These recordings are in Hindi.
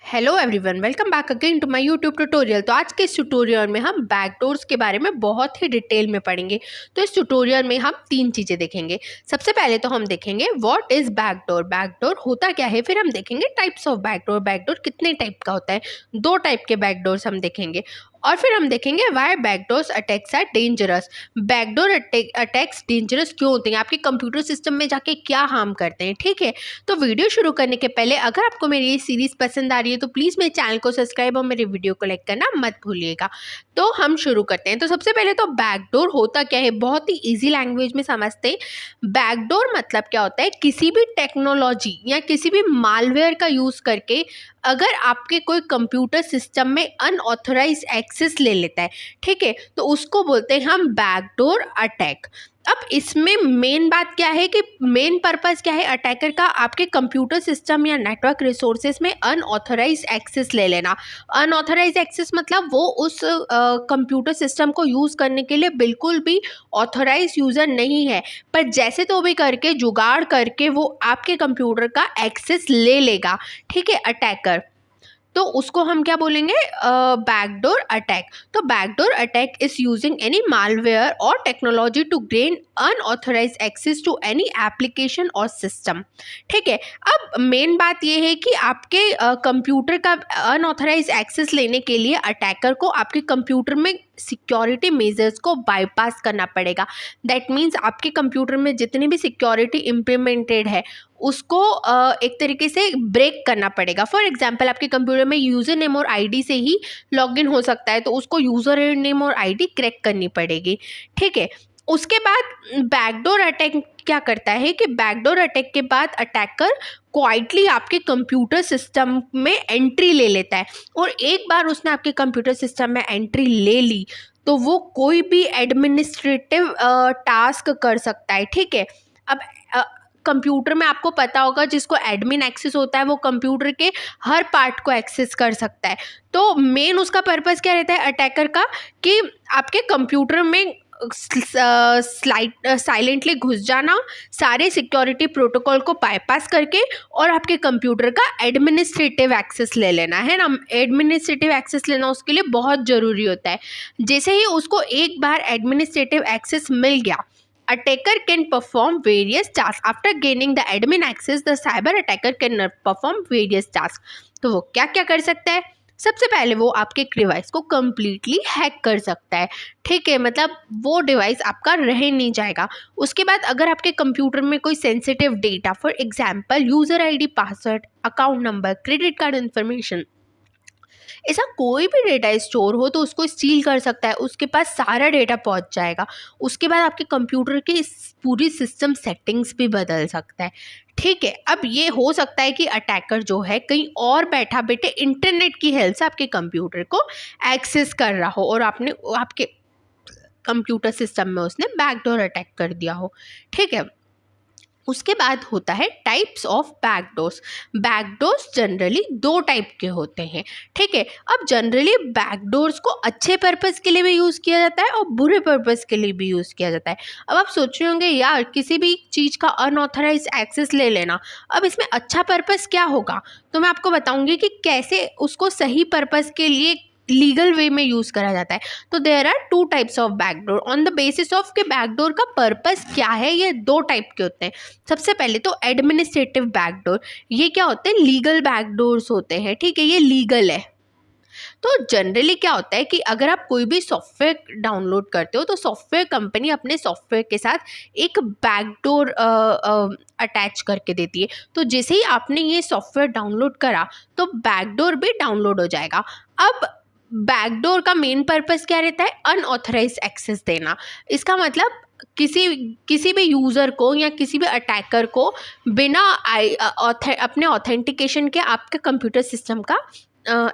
Hello everyone, welcome back again to my YouTube tutorial. तो आज के इस ट्यूटोरियल में हम बैकडोर्स के बारे में बहुत ही डिटेल में पढ़ेंगे। तो इस ट्यूटोरियल में हम तीन चीज़ें देखेंगे। सबसे पहले तो हम देखेंगे व्हाट इज़ बैकडोर, बैकडोर होता क्या है। फिर हम देखेंगे टाइप्स ऑफ बैकडोर, बैकडोर कितने टाइप का होता है। दो टाइप के बैकडोर्स हम देखेंगे। और फिर हम देखेंगे why backdoors attacks are dangerous, backdoor attacks dangerous क्यों होते हैं, आपके कंप्यूटर सिस्टम में जाके क्या हार्म करते हैं। ठीक है, तो वीडियो शुरू करने के पहले अगर आपको मेरी ये सीरीज़ पसंद आ रही है तो प्लीज़ मेरे चैनल को सब्सक्राइब और मेरे वीडियो को लाइक करना मत भूलिएगा। तो हम शुरू करते हैं। तो सबसे पहले तो बैकडोर होता क्या है, बहुत ही ईजी लैंग्वेज में समझते हैं। बैकडोर मतलब क्या होता है, किसी भी टेक्नोलॉजी या किसी भी मालवेयर का यूज़ करके अगर आपके कोई कंप्यूटर सिस्टम में अनऑथराइज एक्सेस ले लेता है, ठीक है, तो उसको बोलते हैं हम बैकडोर अटैक। अब इसमें मेन बात क्या है कि मेन पर्पस क्या है अटैकर का, आपके कंप्यूटर सिस्टम या नेटवर्क रिसोर्सेज में अनऑथराइज एक्सेस ले लेना। अनऑथराइज एक्सेस मतलब वो उस कंप्यूटर सिस्टम को यूज़ करने के लिए बिल्कुल भी ऑथराइज यूज़र नहीं है, पर जैसे तो भी करके जुगाड़ करके वो आपके कंप्यूटर का एक्सेस ले लेगा, ठीक है, अटैकर। तो उसको हम क्या बोलेंगे, बैकडोर अटैक। तो backdoor attack is using any malware और technology to gain unauthorise access to any application और सिस्टम। ठीक है, अब मेन बात यह है कि आपके कंप्यूटर का अनऑथराइज एक्सेस लेने के लिए अटैकर को आपके कंप्यूटर में सिक्योरिटी मेजर्स को बाईपास करना पड़ेगा। दैट मीन्स आपके कंप्यूटर में जितनी भी सिक्योरिटी इम्प्लीमेंटेड है उसको एक तरीके से ब्रेक करना पड़ेगा। फॉर एग्जांपल, आपके कंप्यूटर में यूज़र नेम और आईडी से ही लॉगिन हो सकता है, तो उसको यूज़र नेम और आईडी क्रैक करनी पड़ेगी। ठीक है, उसके बाद बैकडोर अटैक क्या करता है कि बैकडोर अटैक के बाद अटैकर क्वाइटली आपके कंप्यूटर सिस्टम में एंट्री ले लेता है, और एक बार उसने आपके कंप्यूटर सिस्टम में एंट्री ले ली तो वो कोई भी एडमिनिस्ट्रेटिव टास्क कर सकता है। ठीक है, अब कंप्यूटर में आपको पता होगा जिसको एडमिन एक्सेस होता है वो कंप्यूटर के हर पार्ट को एक्सेस कर सकता है। तो मेन उसका पर्पस क्या रहता है अटैकर का, कि आपके कंप्यूटर में साइलेंटली घुस जाना, सारे सिक्योरिटी प्रोटोकॉल को बाईपास करके, और आपके कंप्यूटर का एडमिनिस्ट्रेटिव एक्सेस ले लेना है ना। एडमिनिस्ट्रेटिव एक्सेस लेना उसके लिए बहुत ज़रूरी होता है। जैसे ही उसको एक बार एडमिनिस्ट्रेटिव एक्सेस मिल गया, attacker can perform various tasks. After gaining the admin access, the cyber attacker can perform various tasks. तो वो क्या क्या कर सकता है, सबसे पहले वो आपके डिवाइस को कम्प्लीटली हैक कर सकता है। ठीक है, मतलब वो डिवाइस आपका रह नहीं जाएगा। उसके बाद अगर आपके कंप्यूटर में कोई sensitive data, for example user ID, password, account number, credit card information, ऐसा कोई भी डेटा स्टोर हो तो उसको स्टील कर सकता है, उसके पास सारा डेटा पहुंच जाएगा। उसके बाद आपके कंप्यूटर की पूरी सिस्टम सेटिंग्स भी बदल सकता है। ठीक है, अब ये हो सकता है कि अटैकर जो है कहीं और बैठा बैठे इंटरनेट की हेल्प से आपके कंप्यूटर को एक्सेस कर रहा हो और आपने आपके कंप्यूटर सिस्टम में उसने बैकडोर अटैक कर दिया हो। ठीक है, उसके बाद होता है types of backdoors. Backdoors generally दो टाइप के होते हैं। ठीक है, अब जनरली बैकडोर्स को अच्छे पर्पस के लिए भी यूज़ किया जाता है और बुरे पर्पस के लिए भी यूज़ किया जाता है। अब आप सोच रहे होंगे यार किसी भी चीज़ का अनऑथराइज एक्सेस ले लेना, अब इसमें अच्छा पर्पस क्या होगा। तो मैं आपको बताऊंगी कि कैसे उसको सही पर्पस के लिए लीगल वे में यूज़ करा जाता है। तो there are two types of backdoor on the basis of कि बैकडोर का पर्पस क्या है। ये दो टाइप के होते हैं। सबसे पहले तो एडमिनिस्ट्रेटिव बैकडोर, ये क्या होते हैं, लीगल बैकडोर्स होते हैं। ठीक है, ये लीगल है। तो जनरली क्या होता है कि अगर आप कोई भी सॉफ्टवेयर डाउनलोड करते हो तो सॉफ्टवेयर कंपनी अपने सॉफ्टवेयर के साथ एक बैकडोर अटैच करके देती है। तो जैसे ही आपने ये सॉफ्टवेयर डाउनलोड करा तो बैकडोर भी डाउनलोड हो जाएगा। अब बैकडोर का मेन पर्पस क्या रहता है, अनऑथराइज एक्सेस देना। इसका मतलब किसी भी यूज़र को या किसी भी अटैकर को बिना अपने ऑथेंटिकेशन के आपके कंप्यूटर सिस्टम का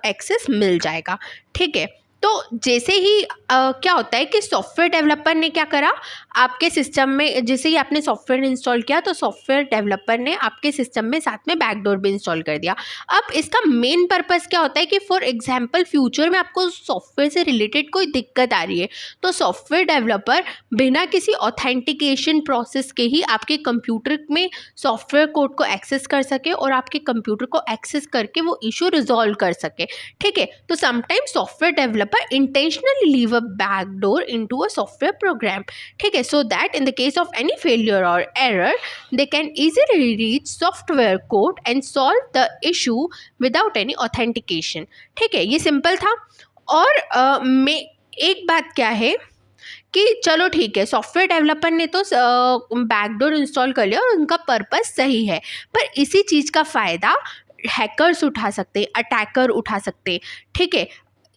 एक्सेस मिल जाएगा। ठीक है, तो जैसे ही क्या होता है कि सॉफ्टवेयर डेवलपर ने क्या करा, आपके सिस्टम में जैसे ही आपने सॉफ्टवेयर इंस्टॉल किया तो सॉफ्टवेयर डेवलपर ने आपके सिस्टम में साथ में बैकडोर भी इंस्टॉल कर दिया। अब इसका मेन पर्पस क्या होता है कि फॉर एग्जांपल फ्यूचर में आपको सॉफ्टवेयर से रिलेटेड कोई दिक्कत आ रही है तो सॉफ्टवेयर डेवलपर बिना किसी ऑथेंटिकेशन प्रोसेस के ही आपके कंप्यूटर में सॉफ्टवेयर कोड को एक्सेस कर सके और आपके कंप्यूटर को एक्सेस करके वो इशू रिजॉल्व कर सके। ठीक है, तो sometimes software developer intentionally leave a backdoor into a software program. ठीक है, so that in the case of any failure और error they can easily reach software code and solve the issue without any authentication. ठीक है, ये सिंपल था। और मैं एक बात क्या है कि चलो ठीक है, सॉफ्टवेयर डेवलपर ने तो बैकडोर इंस्टॉल कर लिया और उनका पर्पस सही है, पर इसी चीज़ का फ़ायदा हैकर्स उठा सकते, अटैकर उठा सकते। ठीक है,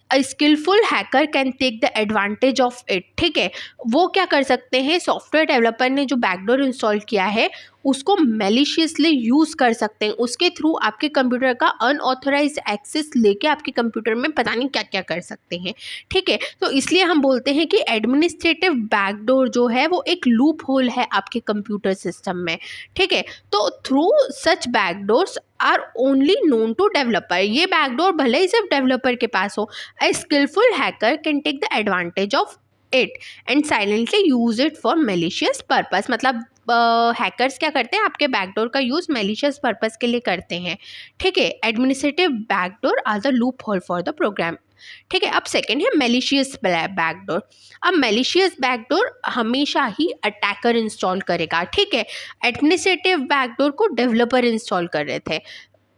a skilful hacker can take the advantage of it. ठीक है, वो क्या कर सकते हैं, सॉफ्टवेयर डेवलपर ने जो बैकडोर इंस्टॉल किया है उसको मैलिशियसली यूज़ कर सकते हैं, उसके थ्रू आपके कंप्यूटर का अनऑथराइज्ड एक्सेस लेके आपके कंप्यूटर में पता नहीं क्या क्या कर सकते हैं। ठीक है, तो इसलिए हम बोलते हैं कि एडमिनिस्ट्रेटिव बैकडोर जो है वो एक लूप होल है आपके कंप्यूटर सिस्टम में। ठीक है, तो through such backdoors are only known to developer. ये बैकडोर भले ही सिर्फ डेवलपर के पास हो, a skillful hacker can take the advantage of it and silently use it for malicious purpose। मतलब हैकर्स क्या करते हैं, आपके बैकडोर का यूज़ मैलिशियस पर्पस के लिए करते हैं। ठीक है, administrative backdoor are the loophole for the program. ठीक है, अब सेकंड है मैलिशियस बैकडोर। अब मैलिशियस बैकडोर हमेशा ही अटैकर इंस्टॉल करेगा। ठीक है, एडमिनिस्ट्रेटिव बैकडोर को डेवलपर इंस्टॉल कर रहे थे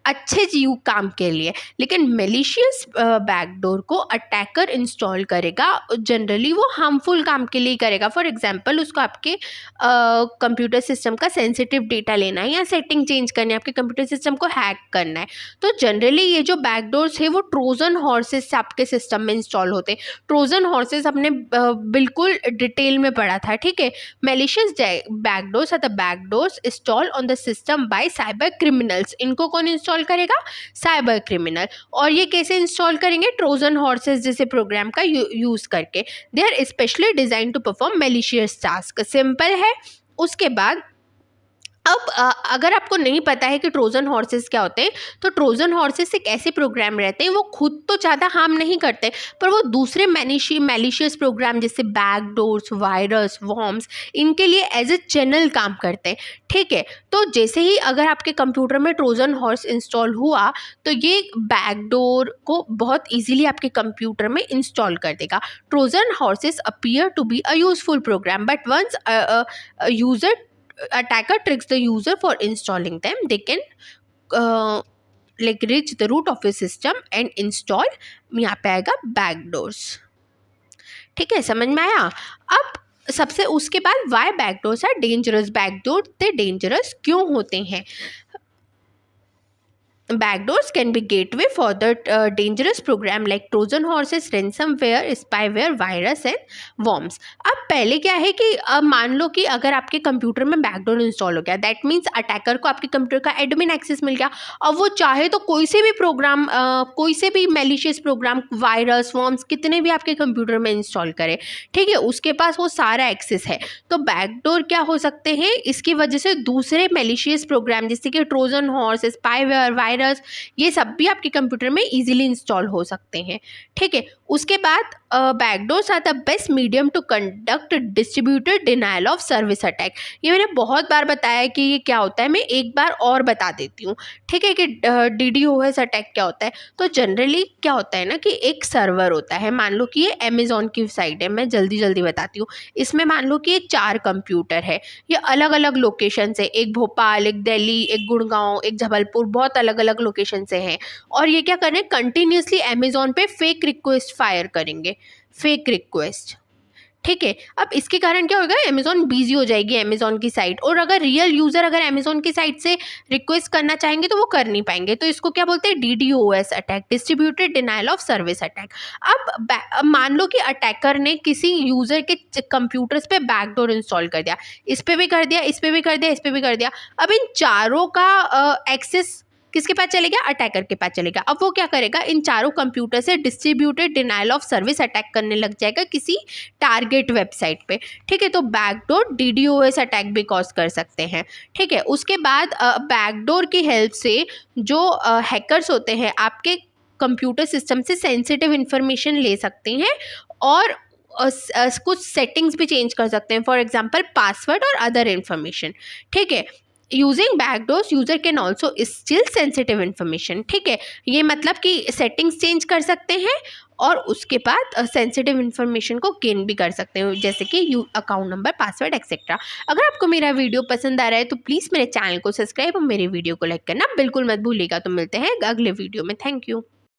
अच्छे जीव काम के लिए, लेकिन मैलिशियस बैकडोर को अटैकर इंस्टॉल करेगा, जनरली वो हार्मफुल काम के लिए करेगा। फॉर एग्जांपल उसको आपके कंप्यूटर सिस्टम का सेंसिटिव डेटा लेना है या सेटिंग चेंज करनी है, आपके कंप्यूटर सिस्टम को हैक करना है, तो जनरली ये जो बैकडोर्स है वो ट्रोजन हॉर्सेस से आपके सिस्टम में इंस्टॉल होते हैं। ट्रोजन हॉर्सेस हमने बिल्कुल डिटेल में पढ़ा था। ठीक है, malicious backdoors are the backdoors install on the system by cyber criminals. इनको कौन इंस्टॉल करेगा, साइबर क्रिमिनल। और ये कैसे इंस्टॉल करेंगे, ट्रोजन हॉर्सेस जैसे प्रोग्राम का यूज करके। They are specially design to perform malicious task. Simple है। उसके बाद अब अगर आपको नहीं पता है कि ट्रोजन हॉर्सेस क्या होते हैं, तो ट्रोजन हॉर्सेस एक ऐसे प्रोग्राम रहते हैं, वो खुद तो ज़्यादा हार्म नहीं करते, पर वो दूसरे मैलिशियस प्रोग्राम जैसे बैकडोर्स, वायरस, वॉर्म्स, इनके लिए एज ए चैनल काम करते हैं। ठीक है, तो जैसे ही अगर आपके कंप्यूटर में ट्रोजन हॉर्स इंस्टॉल हुआ तो ये बैकडोर को बहुत ईजिली आपके कंप्यूटर में इंस्टॉल कर देगा। Trojan horses appear to be a useful program, but once user attacker tricks the user for installing them, they can like reach the root of a system and install, यहाँ पे आएगा backdoors। ठीक है, समझ में आया। अब सबसे उसके बाद why backdoors are dangerous. Backdoor ते डेंजरस क्यों होते हैं? Backdoors can be gateway for the dangerous program like Trojan horses, ransomware, spyware, virus and worms। अब पहले क्या है कि मान लो कि अगर आपके कंप्यूटर में बैकडोर इंस्टॉल हो गया, दैट मीन्स अटैकर को आपके कंप्यूटर का एडमिन एक्सेस मिल गया। अब वो चाहे तो कोई से भी प्रोग्राम, कोई से भी मैलिशियस प्रोग्राम, वायरस, वर्म्स, कितने भी आपके कंप्यूटर में इंस्टॉल करे, ठीक है, उसके पास वो सारा एक्सेस है। तो बैकडोर क्या हो सकते हैं, इसकी वजह से दूसरे मैलिशियस प्रोग्राम जैसे कि ट्रोजन हॉर्स, स्पाईवेयर, ये सब भी आपके कंप्यूटर में इजीली इंस्टॉल हो सकते हैं। ठीक है, उसके बाद backdoors are the best medium to conduct distributed denial of service attack. ये मैंने बहुत बार बताया कि ये क्या होता है, मैं एक बार और बता देती हूँ। ठीक है, कि DDoS अटैक क्या होता है। तो जनरली क्या होता है ना कि एक सर्वर होता है, मान लो कि ये अमेजोन की साइट है, मैं जल्दी जल्दी बताती हूँ। इसमें मान लो कि ये 4 कंप्यूटर है, ये अलग अलग लोकेशन से, एक भोपाल, एक दिल्ली, एक गुड़गांव, एक जबलपुर, बहुत अलग अलग लोकेशन से हैं। और ये क्या करें, कंटिन्यूसली अमेजोन पे फेक रिक्वेस्ट फायर करेंगे, फेक रिक्वेस्ट। ठीक है, अब इसके कारण क्या होगा, अमेजोन बिजी हो जाएगी, अमेजोन की साइट। और अगर रियल यूजर अगर अमेजोन की साइट से रिक्वेस्ट करना चाहेंगे तो वो कर नहीं पाएंगे। तो इसको क्या बोलते हैं, DDoS attack, distributed denial of service attack. अब मान लो कि अटैकर ने किसी यूजर के कंप्यूटर्स पे बैकडोर इंस्टॉल कर दिया, इस पे भी कर दिया, इस पे भी कर दिया, इस पे भी कर दिया। अब इन चारों का एक्सेस किसके पास चलेगा, अटैकर के पास चलेगा। अब वो क्या करेगा, इन चारों कंप्यूटर से distributed denial of service attack करने लग जाएगा किसी टारगेट वेबसाइट पे। ठीक है, तो बैकडोर DDoS अटैक भी कॉज कर सकते हैं। ठीक है, उसके बाद बैकडोर की हेल्प से जो हैकर्स होते हैं आपके कंप्यूटर सिस्टम से सेंसिटिव इंफॉर्मेशन ले सकते हैं और कुछ सेटिंग्स भी चेंज कर सकते हैं, फॉर एग्जांपल पासवर्ड और अदर इंफॉर्मेशन। ठीक है, using backdoors user can also steel sensitive information. ठीक है, ये मतलब कि सेटिंग्स चेंज कर सकते हैं और उसके बाद सेंसिटिव इंफॉर्मेशन को गेन भी कर सकते हैं, जैसे कि अकाउंट नंबर, पासवर्ड एक्सेट्रा। अगर आपको मेरा वीडियो पसंद आ रहा है तो प्लीज़ मेरे चैनल को सब्सक्राइब और मेरे वीडियो को लाइक करना बिल्कुल मत भूलिएगा। तो मिलते हैं अगले वीडियो में। Thank you.